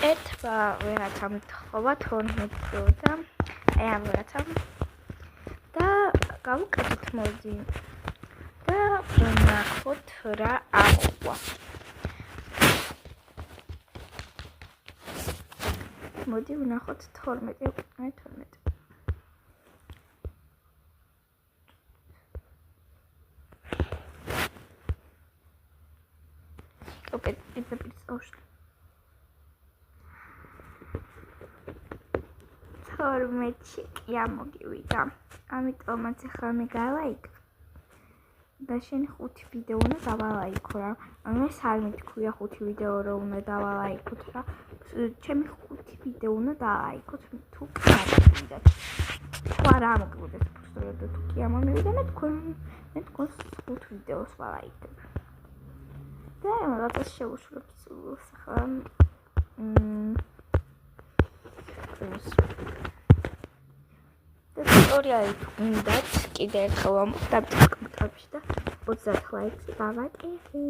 ერთმა ვერაცამ თხოვა 12 დრო და აი ამ ვერაცამ და გავუკეთეთ მოდი და ვნახოთ რა აყვა. მოდი ვნახოთ 12 უკვე 12. ოკეი, პირდაპირ წავშლი. 12-ში კი ამოგივიდა. ამიტომაც ახლა მე გავაიქ. და შენ 5 ვიდეო უნდა დავალაიქო რა. მე არ მითქვია 5 ვიდეო რო უნდა დავალაიქოთ რა. ჩემი 5 ვიდეო უნდა დააიქოთ თუ გამოვიდეთ. თუ არ ამოგვიდეს პროსტო და თუ კი ამომივიდა მე თქვენს 5 ვიდეოს ვალაიქებ. და რაღაცა შევუშვრებთ ახლა და ტუტორიალი უნდათ კიდე ერთხელ დავწერთ კომენტარებში და 30 ლაიქს დავაკეთე.